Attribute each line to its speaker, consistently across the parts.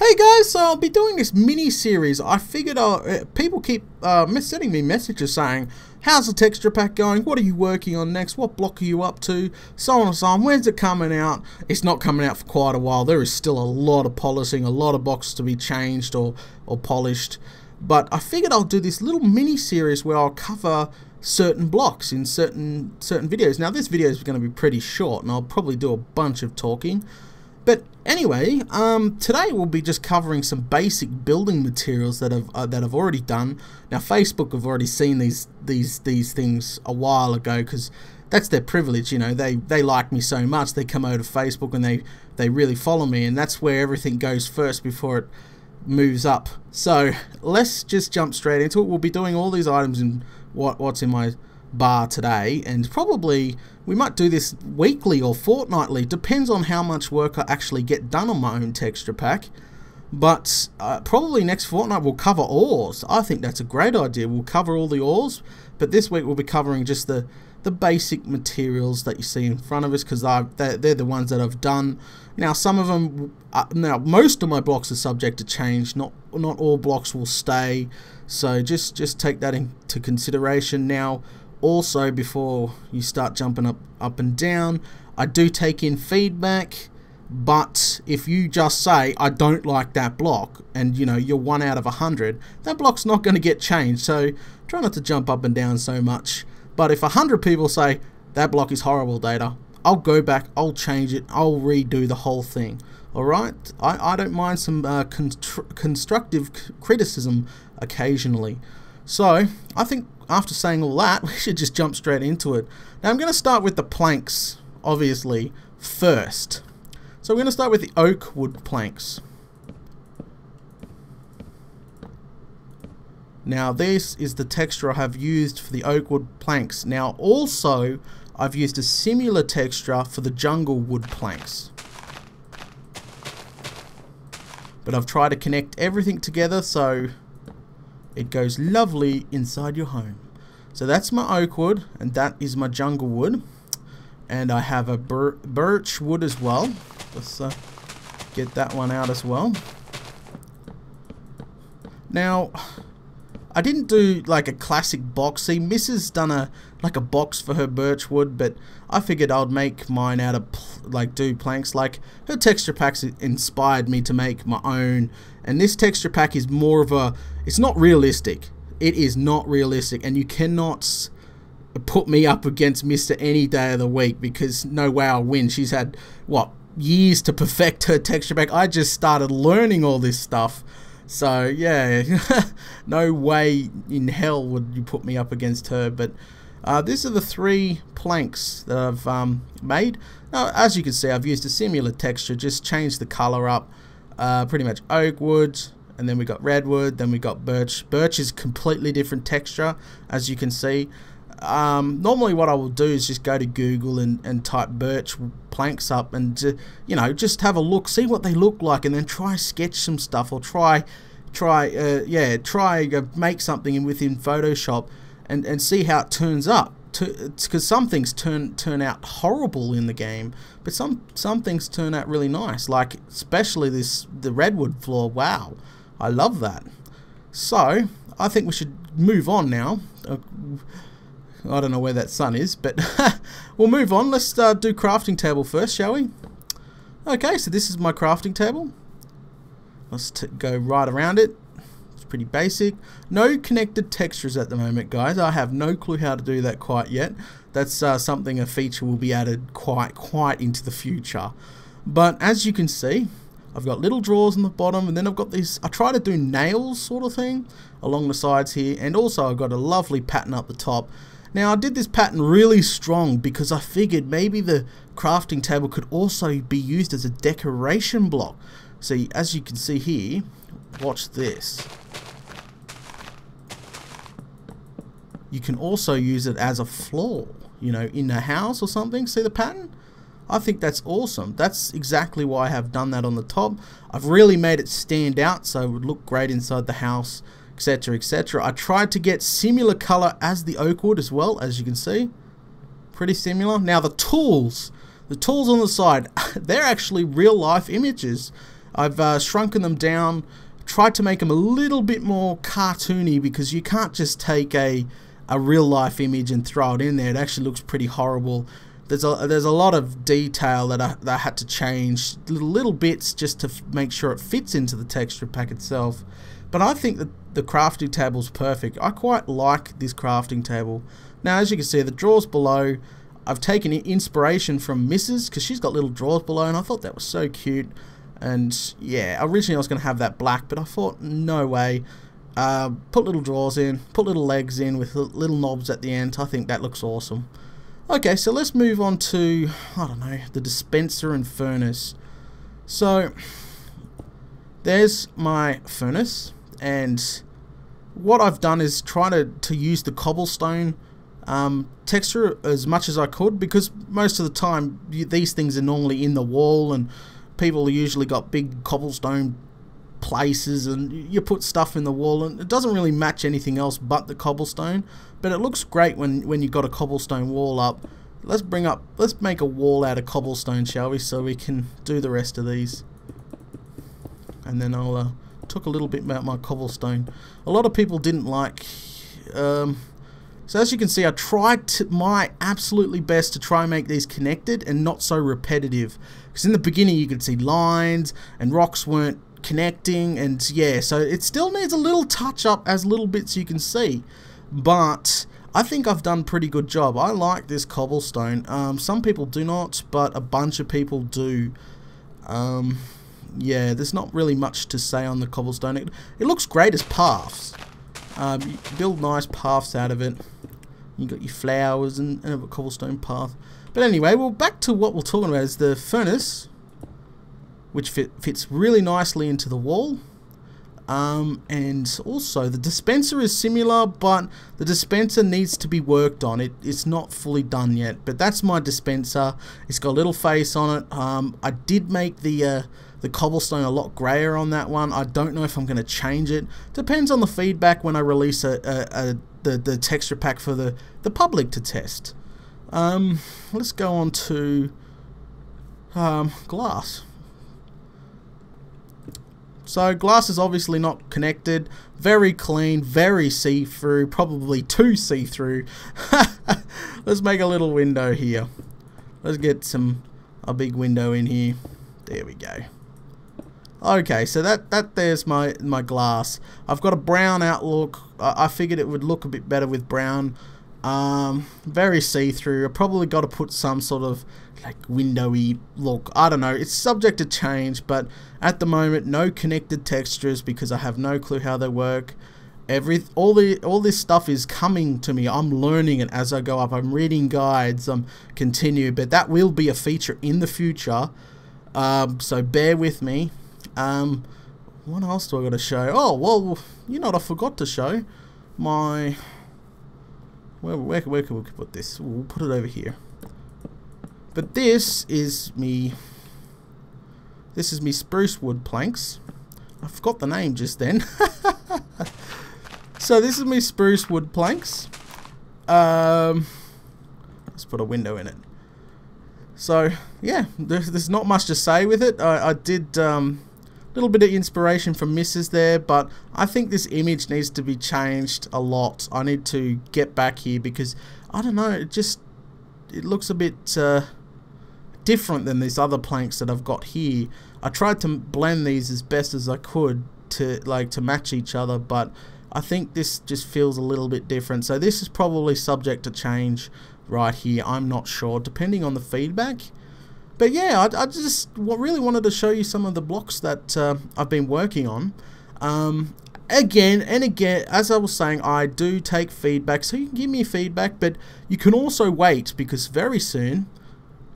Speaker 1: Hey guys, so I'll be doing this mini-series. I figured people keep sending me messages saying, how's the texture pack going? What are you working on next? What block are you up to? So on and so on. When's it coming out? It's not coming out for quite a while. There is still a lot of polishing, a lot of boxes to be changed or polished. But I figured I'll do this little mini-series where I'll cover certain blocks in certain videos. Now this video is going to be pretty short and I'll probably do a bunch of talking. But anyway, today we'll be just covering some basic building materials that I've already done. Now Facebook have already seen these things a while ago because that's their privilege, you know. They like me so much they come over to Facebook and they really follow me, and that's where everything goes first before it moves up. So let's just jump straight into it. We'll be doing all these items in what's in my bar today, and probably we might do this weekly or fortnightly, depends on how much work I actually get done on my own texture pack. But probably next fortnight we'll cover ores. I think that's a great idea. We'll cover all the ores, but this week we'll be covering just the basic materials that you see in front of us, because they're the ones that I've done. Now some of them, now most of my blocks are subject to change. Not all blocks will stay, so just take that into consideration. Now also, before you start jumping up and down, I do take in feedback. But if you just say I don't like that block, and you know you're 1 out of 100, that block's not going to get changed. So try not to jump up and down so much. But if 100 people say that block is horrible, Data, I'll go back, I'll change it, I'll redo the whole thing. Alright, I don't mind some constructive criticism occasionally. So I think after saying all that, we should just jump straight into it. Now I'm going to start with the planks, obviously, first. So we're going to start with the oak wood planks. Now this is the texture I have used for the oak wood planks. Now also I've used a similar texture for the jungle wood planks. But I've tried to connect everything together so it goes lovely inside your home. So that's my oak wood, and that is my jungle wood, and I have a birch wood as well. Let's get that one out as well. Now I didn't do like a classic box. See, Mrs. done like a box for her birch wood, but I figured I'd make mine out of do planks. Like her texture packs inspired me to make my own, and this texture pack is more of a, it's not realistic. It is not realistic, and you cannot put me up against Mr. any day of the week, because no way I'll win. She's had what, years to perfect her texture pack. I just started learning all this stuff. So yeah, no way in hell would you put me up against her. But these are the 3 planks that I've made. Now, as you can see, I've used a similar texture, just changed the color up. Pretty much oak wood, and then we got redwood, then we got birch. Birch is completely different texture, as you can see. Normally what I will do is just go to Google and type birch planks up, and you know, just have a look, see what they look like, and then try sketch some stuff, or try make something within Photoshop and see how it turns up. Because some things turn out horrible in the game, but some things turn out really nice, like especially the redwood floor. Wow, I love that. So I think we should move on now. I don't know where that sun is, but we'll move on. Let's do crafting table first, shall we? Okay, so this is my crafting table. Let's go right around it. It's pretty basic. No connected textures at the moment, guys. I have no clue how to do that quite yet. That's something, a feature will be added quite into the future. But as you can see, I've got little drawers on the bottom, and then I've got these, I try to do nails sort of thing along the sides here, and also I've got a lovely pattern up the top. Now I did this pattern really strong because I figured maybe the crafting table could also be used as a decoration block. See, as you can see here, watch this. You can also use it as a floor, you know, in a house or something. See the pattern? I think that's awesome. That's exactly why I have done that on the top. I've really made it stand out so it would look great inside the house, etc, etc. I tried to get similar color as the oak wood as well, as you can see. Pretty similar. Now the tools on the side, they're actually real life images. I've shrunken them down, tried to make them a little bit more cartoony, because you can't just take a real life image and throw it in there. It actually looks pretty horrible. There's a lot of detail that I had to change, little bits, just to make sure it fits into the texture pack itself. But I think that the crafting table's perfect. I quite like this crafting table. Now, as you can see, the drawers below, I've taken inspiration from Mrs., because she's got little drawers below, and I thought that was so cute. And yeah, originally I was going to have that black, but I thought, no way. Put little drawers in, put little legs in with little knobs at the end. I think that looks awesome. Okay, so let's move on to, I don't know, the dispenser and furnace. So there's my furnace, and what I've done is try to use the cobblestone texture as much as I could, because most of the time these things are normally in the wall, and people usually got big cobblestone places, and you put stuff in the wall and it doesn't really match anything else but the cobblestone, but it looks great when you've got a cobblestone wall up. Let's make a wall out of cobblestone, shall we, so we can do the rest of these. And then I'll talk a little bit about my cobblestone. A lot of people didn't like so as you can see, I tried my absolutely best to try and make these connected and not so repetitive, because in the beginning you could see lines and rocks weren't connecting, and yeah, so it still needs a little touch up, as little bits you can see, but I think I've done a pretty good job. I like this cobblestone. Some people do not, but a bunch of people do. Yeah, there's not really much to say on the cobblestone. It looks great as paths. You build nice paths out of it. You got your flowers and a cobblestone path. But anyway, well, back to what we're talking about is the furnace, which fits really nicely into the wall. And also the dispenser is similar, but the dispenser needs to be worked on. It's not fully done yet, but that's my dispenser. It's got a little face on it. I did make the cobblestone a lot grayer on that one. I don't know if I'm going to change it. Depends on the feedback when I release the texture pack for the public to test. Let's go on to glass. So glass is obviously not connected, very clean, very see-through, probably too see-through. Let's make a little window here. Let's get a big window in here. There we go. Okay, so there's my glass. I've got a brown outlook. I figured it would look a bit better with brown. Very see-through. I probably got to put some sort of like windowy look. I don't know. It's subject to change, but at the moment, no connected textures because I have no clue how they work. All this stuff is coming to me. I'm learning it as I go up. I'm reading guides. I'm continue, but that will be a feature in the future. So bear with me. What else do I got to show? Oh well, you know what I forgot to show? My where can we put this? We'll put it over here. But this is me spruce wood planks. I forgot the name just then. So this is me spruce wood planks. Let's put a window in it. So yeah, there's not much to say with it. I did little bit of inspiration from Mrs. there, but I think this image needs to be changed a lot. I need to get back here because I don't know, it looks a bit different than these other planks that I've got here. I tried to blend these as best as I could to match each other, but I think this just feels a little bit different. So this is probably subject to change right here. I'm not sure, depending on the feedback. But yeah, I just really wanted to show you some of the blocks that I've been working on. Again and again, as I was saying, I do take feedback, so you can give me feedback, but you can also wait because very soon,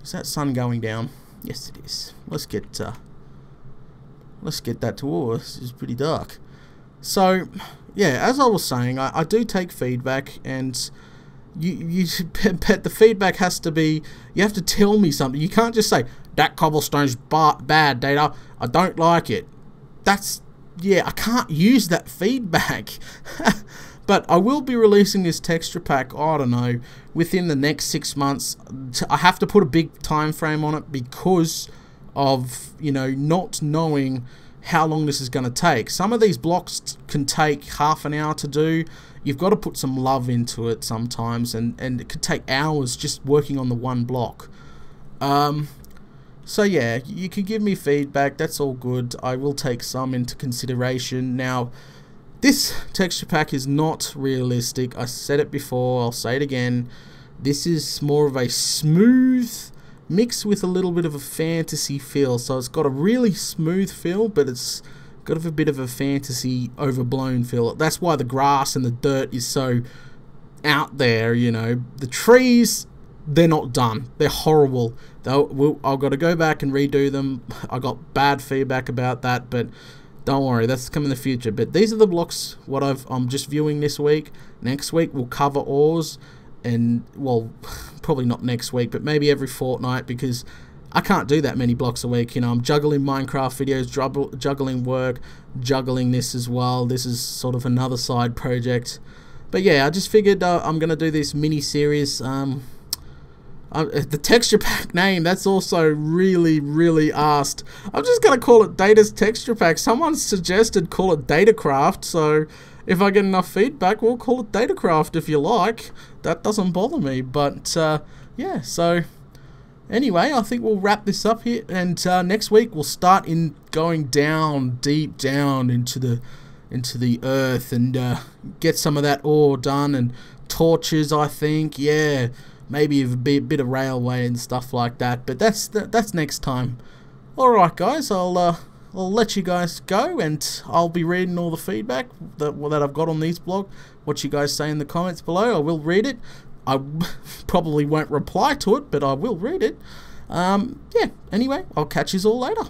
Speaker 1: is that sun going down? Yes, it is. Let's get that to this is pretty dark. So yeah, as I was saying, I do take feedback, and but the feedback has to be, you have to tell me something. You can't just say that cobblestone's bad, Data. I don't like it. Yeah, I can't use that feedback. But I will be releasing this texture pack, I don't know, within the next 6 months. I have to put a big time frame on it because of, you know, not knowing how long this is going to take. Some of these blocks can take half an hour to do. You've got to put some love into it sometimes, and it could take hours just working on the one block. So yeah, you can give me feedback, that's all good. I will take some into consideration. Now, this texture pack is not realistic. I said it before, I'll say it again. This is more of a smooth mix with a little bit of a fantasy feel. So it's got a really smooth feel, but it's got a bit of a fantasy overblown feel. That's why the grass and the dirt is so out there, you know. The trees, they're not done. They're horrible. I've got to go back and redo them. I got bad feedback about that, but don't worry, that's coming in the future. But these are the blocks what I'm just viewing this week. Next week we'll cover ores, and well, probably not next week, but maybe every fortnight, because I can't do that many blocks a week. You know, I'm juggling Minecraft videos, juggling work, juggling this as well. This is sort of another side project. But yeah, I just figured I'm gonna do this mini series. The texture pack name, that's also really asked. I'm just gonna call it Data's Texture Pack. Someone suggested call it Datacraft, so if I get enough feedback, we'll call it Datacraft if you like. That doesn't bother me. But yeah, so anyway, I think we'll wrap this up here, and next week we'll start in going down, deep down into the earth, and get some of that ore done, and torches, I think. Yeah, maybe a bit of railway and stuff like that, but that's next time. Alright guys, I'll let you guys go, and I'll be reading all the feedback that I've got on these blogs. What you guys say in the comments below, I will read it. I probably won't reply to it, but I will read it. Yeah, anyway, I'll catch you all later.